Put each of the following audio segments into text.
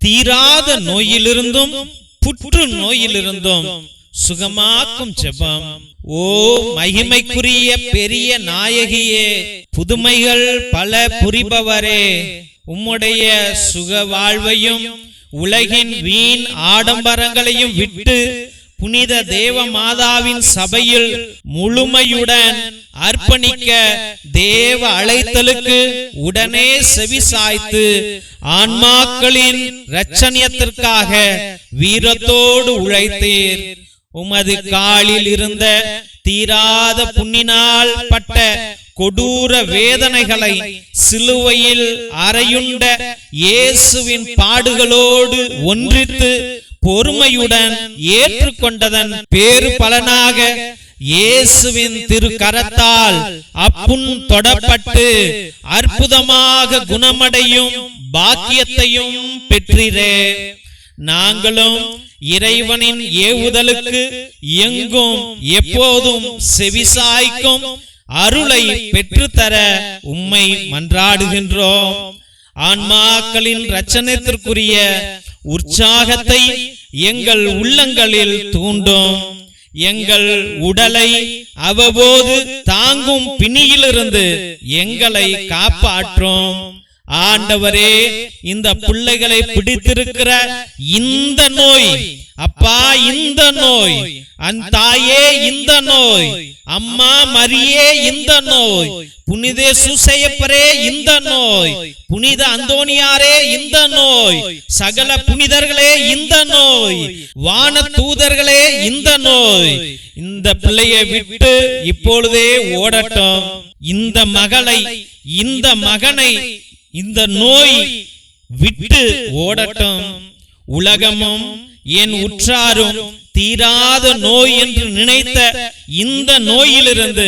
தீராத நோயிலிருந்தும் புற்று நோயிலிருந்தும் சுகமாக்கும் ஜெபம். ஓ மகிமைக்குரிய பெரிய நாயகியே, புதுமைகள் பல புரிபவரே, உம்முடைய சுக வாழ்வையும் உலகின் வீண் ஆடம்பரங்களையும் விட்டு புனித தேவ மாதாவின் சபையில் முழுமையுடன் அர்ப்பணிக்க தேவ அழைத்தலுக்கு உடனே செவிசாய்த்து ஆன்மாக்களின் இரட்சணியத்திற்காக வீரத்தோடு உழைத்தீர். உமது காலில் இருந்த தீராத புண்ணினால் பட்ட கொடூர வேதனைகளை சிலுவையில் அறையுண்ட இயேசுவின் பாடுகளோடு ஒன்றித்து பொறுமையுடன் ஏற்றுக்கொண்டதன் பேறு பலனாக இயேசுவின் திரு கரத்தால் அப்புண் தொடப்பட்டு அற்புதமாக குணமடையும் பாக்கியத்தையும் பெற்றீரே. நாங்களும் இறைவனின் ஏவுதலுக்கு எங்கும் எப்போதும் செவிசாய்க்கும் அருளை பெற்றுத்தர உம்மை மன்றாடுகின்றோம். ஆன்மாக்களின் இரட்சணத்திற்குரிய உற்சாகத்தை எங்கள் உள்ளங்களில் தூண்டும். எங்கள் உடலை அவ்வப்போது தாங்கும் பிணியிலிருந்து எங்களை காப்பாற்றும். ஆண்டவரே, இந்த பிள்ளைகளை பிடித்திருக்கிற இந்த நோய், அப்பா இந்த நோய், அந்த தாயே இந்த நோய், அம்மா மரியே இந்த நோய், புனித சூசையப்பரே இந்த நோய், புனித அந்தோனியாரே இந்த நோய், சகல புனிதர்களே இந்த நோய், வான தூதர்களே இந்த நோய், இந்த பிள்ளையை விட்டு இப்பொழுதே ஓடட்டும். இந்த மகளை, இந்த மகனை இந்த நோய் விட்டு ஓடட்டும். உலகமும் என் உற்றாரும் தீராத நோய் என்று நினைத்த இந்த நோயிலிருந்து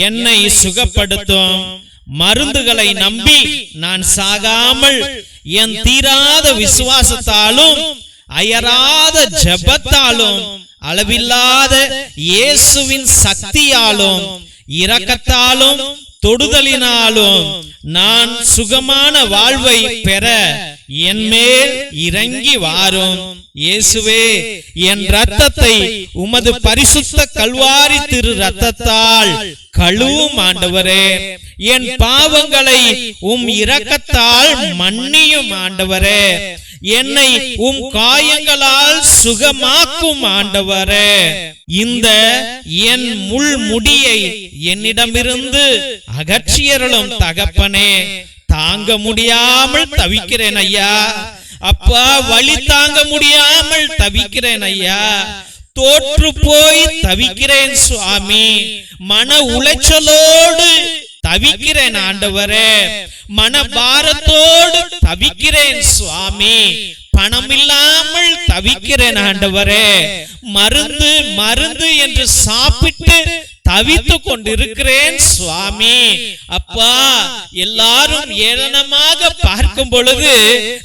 என்னை சுகப்படுத்தும். மருந்துகளை நம்பி நான் சாகாமல் என் தீராத விசுவாசத்தாலும் அயராத ஜெபத்தாலும் அளவில்லாத இயேசுவின் சக்தியாலும் இரக்கத்தாலும் தொடுதலினாலும் நான் சுகமான வாழ்வை பெற என் மேல் இறங்கி வாரும். இயேசுவே, என் இரத்தத்தை உமது பரிசுத்த கல்வாரி திரு இரத்தத்தால் கழுவும் ஆண்டவரே. என் பாவங்களை உம் இரக்கத்தால் மன்னியும் ஆண்டவரே. என்னை உம் காயங்களால் சுகமாக்கும் ஆண்டவரே. இந்த என் முள் முடியை என்னிடமிருந்து அகற்றியருளும் தகப்பனே. தாங்க முடியாமல் தவிக்கிறேன் ஐயா. அப்பா, வலி தாங்க முடியாமல் தவிக்கிறேன் ஐயா. தோற்று போய் தவிக்கிறேன் சுவாமி. மன உளைச்சலோடு தவிக்கிறேன் ஆண்டவரே. மனபாரத்தோடு தவிக்கிறேன் சுவாமி. பணம் இல்லாமல் தவிக்கிறேன் ஆண்டவரே. மருந்து மருந்து என்று சாப்பிட்டு தவித்து கொண்டிருக்கிறேன் சுவாமி. அப்பா, எல்லாரும் ஏளனமாக பார்க்கும் பொழுது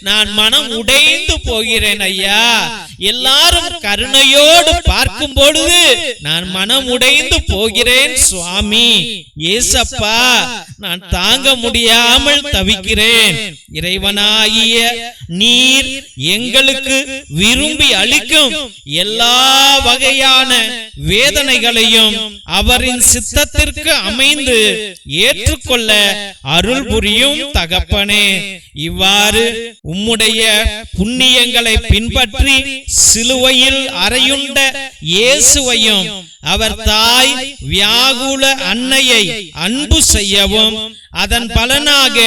நான் மனம் உடைந்து போகிறேன் ஐயா. எல்லாரும் கருணையோடு பார்க்கும் பொழுது நான் மனம் உடைந்து போகிறேன் சுவாமி. ஏசப்பா, நான் தாங்க முடியாமல் தவிக்கிறேன். இறைவனாகிய நீர் எங்களுக்கு விரும்பி அளிக்கும் எல்லா வகையான வேதனைகளையும் அவரின் சித்தத்திற்கு அமைந்து ஏற்றுக்கொள்ள அருள் புரியும் தகப்பனே. இவ்வாறு உம்முடைய புண்ணியங்களை பின்பற்றி சிலுவையில் அறையுண்ட இயேசுவையும் அவர் தாய் வியாகுல அன்னையை அன்பு செய்யவும் அதன் பலனாக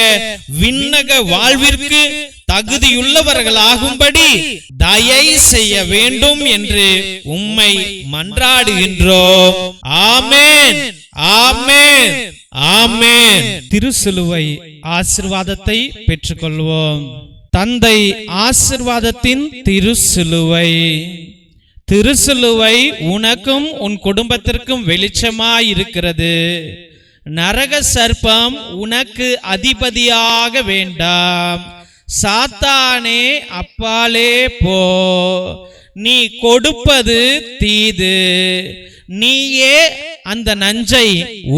விண்ணக வாழ்விற்கு தகுதியுள்ளவர்களாகும்படி தயை செய்ய வேண்டும் என்று உம்மை மன்றாடுகின்றோம். ஆமென், ஆமென், ஆமென். திருசிலுவை ஆசீர்வாதத்தை பெற்றுக்கொள்வோம். தந்தை ஆசீர்வாதத்தின் திருசிலுவை. திருசிலுவை உனக்கும் உன் குடும்பத்திற்கும் வெளிச்சமாயிருக்கிறது. நரக சர்ப்பம் உனக்கு அதிபதியாக வேண்டாம். சாத்தானே, அப்பாலே போ. நீ கொடுப்பது தீது. நீயே அந்த நஞ்சை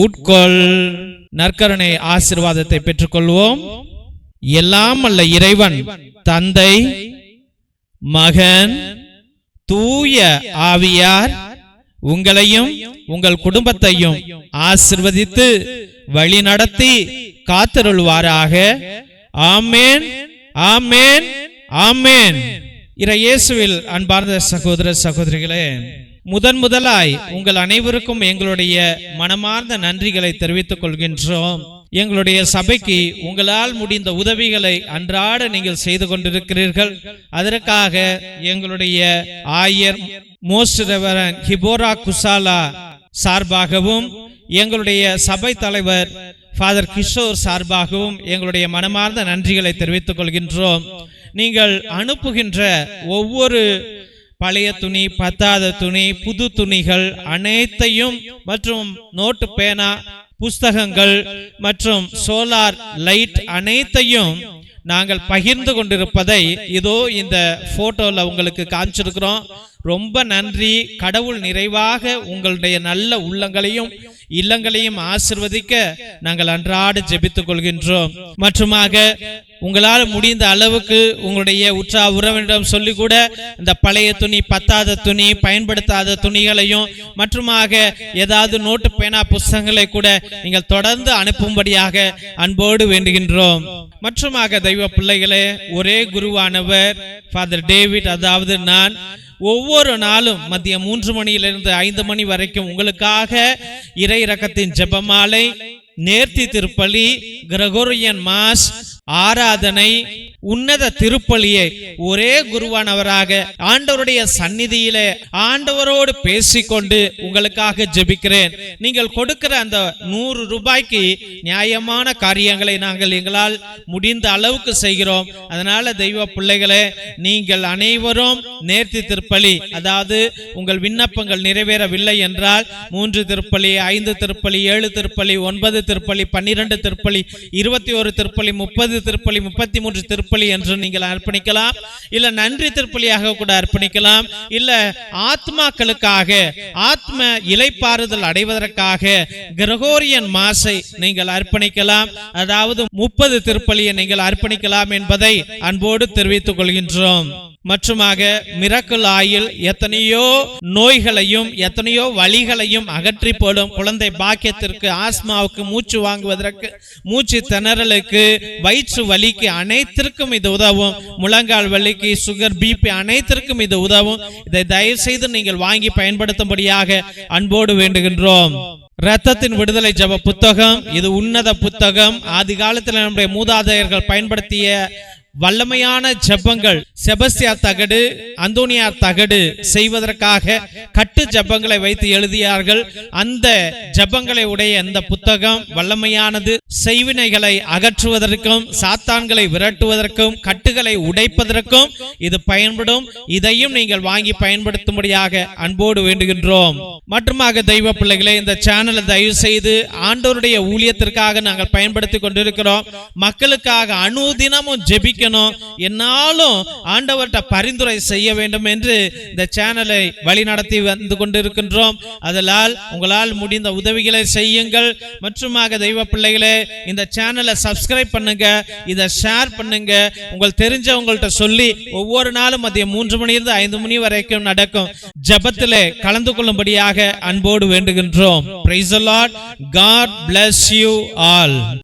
உட்கொள். நற்கருணை ஆசீர்வாதத்தை பெற்றுக்கொள்வோம். எல்லாம் அல்ல இறைவன், தந்தை, மகன், தூய ஆவியார் உங்களையும் உங்கள் குடும்பத்தையும் ஆசீர்வதித்து வழி நடத்தி காத்தருள்வாராக. ஆமேன், ஆமேன், ஆமேன். இயேசுவில் அன்பார்ந்த சகோதர சகோதரிகளே, முதலாய் உங்கள் அனைவருக்கும் எங்களுடைய மனமார்ந்த நன்றிகளை தெரிவித்துக் கொள்கின்றோம். எங்களுடைய சபைக்கு உங்களால் முடிந்த உதவிகளை அன்றாட நீங்கள் செய்து கொண்டிருக்கிறீர்கள். அதற்காக எங்களுடைய ஆயர் மோஸ்ட் ரெவரண்ட் ஹிபோரா குசாலா சார்பாகவும் எங்களுடைய சபை தலைவர் ஃபாதர் கிஷோர் சார்பாகவும் எங்களுடைய மனமார்ந்த நன்றிகளை தெரிவித்துக் கொள்கின்றோம். நீங்கள் அனுப்புகின்ற ஒவ்வொரு பழைய துணி, பத்தாத துணி, புது துணிகள் அனைத்தையும் மற்றும் நோட்டு, பேனா, புஸ்தகங்கள் மற்றும் சோலார் லைட் அனைத்தையும் நாங்கள் பகிர்ந்து கொண்டிருப்பதை இதோ இந்த போட்டோல உங்களுக்கு காமிச்சிருக்கிறோம். ரொம்ப நன்றி. கடவுள் நிறைவாக உங்களுடைய நல்ல உள்ளங்களையும் இல்லங்களையும் ஆசிர்வதிக்க நாங்கள் அன்றாட ஜெபித்துக் கொள்கின்றோம். மற்றுமாக உங்களால் முடிந்த அளவுக்கு உங்களுடைய உற்றா உறவினரிடம் சொல்லி கூட இந்த பழைய துணி, பத்தாத துணி, பயன்படுத்தாத துணிகளையும் மற்றுமாக ஏதாவது நோட்டு, பேனா, புஸ்தகங்களை கூட நீங்கள் தொடர்ந்து அனுப்பும்படியாக அன்போடு வேண்டுகின்றோம். மற்றுமாக தெய்வ பிள்ளைகளே, ஒரே குருவானவர் ஃபாதர் டேவிட், அதாவது நான் ஒவ்வொரு நாளும் மதியம் 3 மணியிலிருந்து 5 மணி வரைக்கும் உங்களுக்காக இறை இரக்கத்தின் ஜெபமாலை, நேர்த்தி திருப்பலி, கிரகோரியன் மாஸ், ஆராதனை, உன்னத திருப்பலியை ஒரே குருவானவராக ஆண்டவருடைய சந்நிதியிலே ஆண்டவரோடு பேசிக்கொண்டு உங்களுக்காக ஜெபிக்கிறேன். நீங்கள் கொடுக்கிற அந்த 100 ரூபாய்க்கு நியாயமான காரியங்களை நாங்கள் எங்களால் முடிந்த அளவுக்கு செய்கிறோம். அதனால தெய்வ பிள்ளைகளே, நீங்கள் அனைவரும் நேர்த்தி திருப்பலி, அதாவது உங்கள் விண்ணப்பங்கள் நிறைவேறவில்லை என்றால் 3 திருப்பலி, 5 திருப்பலி, 7 திருப்பலி, 9 திருப்பலி, 12 திருப்பலி, 21 திருப்பலி, 30 திருப்பலி, 33 திருப்பலி என்று நீங்கள் அர்ப்பணிக்கலாம். இல்ல நன்றி திருப்பலியாக கூட அர்ப்பணிக்கலாம். இல்ல ஆத்மாக்களுக்காக, ஆத்ம இளைப்பாறுதல் அடைவதற்காக கிரகோரியன் மாஸை நீங்கள் அர்ப்பணிக்கலாம். அதாவது 30 திருப்பலியை நீங்கள் அர்ப்பணிக்கலாம் என்பதை அன்போடு தெரிவித்துக் கொள்கின்றோம். மற்றுமாக மிரக்கல் ஆயில் எத்தனையோ நோய்களையும் எத்தனையோ வலிகளையும் அகற்றி போடும் குழந்தை பாக்கியத்திற்கு, ஆஸ்மாவுக்கு, மூச்சு வாங்குவதற்கு, மூச்சு திணறலுக்கு, வயிற்று வலிக்கு அனைத்திற்கும் இது உதவும். முழங்கால் வலிக்கு, சுகர், பிபி அனைத்திற்கும் இது உதவும். இதை தயவு செய்து நீங்கள் வாங்கி பயன்படுத்தும்படியாக அன்போடு வேண்டுகின்றோம். இரத்தத்தின் விடுதலை ஜெப புத்தகம், இது உன்னத புத்தகம். ஆதி காலத்தில் நம்முடைய மூதாதையர்கள் பயன்படுத்திய வல்லமையான ஜெபங்கள், செபஸ்தியார் தகடு, அந்தோனியார் தகடு செய்வதற்காக கட்டு ஜெபங்களை வைத்து எழுதியார்கள். அந்த ஜெபங்களை உடைய இந்த புத்தகம் வல்லமையானது. செய்வினைகளை அகற்றுவதற்கும், சாத்தான்களை விரட்டுவதற்கும், கட்டுகளை உடைப்பதற்கும் இது பயன்படும். இதையும் நீங்கள் வாங்கி பயன்படுத்தும்படியாக அன்போடு வேண்டுகின்றோம். மற்றுமாக தெய்வ பிள்ளைகளே, இந்த சேனலை தயவு செய்து ஆண்டவருடைய ஊழியத்திற்காக நாங்கள் பயன்படுத்தி கொண்டிருக்கிறோம். மக்களுக்காக அனுதினமும் ஜெபிக்க, என்னாலும் ஆண்டவர்கிட்ட பரிந்துரை செய்ய வேண்டும் என்று இந்த சேனலை வழி நடத்தி வந்து கொண்டிருக்கின்றோம். அதனால் உங்களால் முடிந்த உதவிகளை செய்யுங்கள். மற்றுமாக தெய்வ பிள்ளைகளே, இந்த சேனலை சப்ஸ்கிரைப் பண்ணுங்க, இதை ஷேர் பண்ணுங்க, உங்கள் தெரிஞ்சவங்கள்ட்ட சொல்லி ஒவ்வொரு நாளும் மதியம் 3 மணியிலிருந்து 5 மணி வரைக்கும் நடக்கும் ஜெபத்திலே கலந்து கொள்ளும்படியாக அன்போடு வேண்டுகின்றோம். Praise the Lord. God bless you all.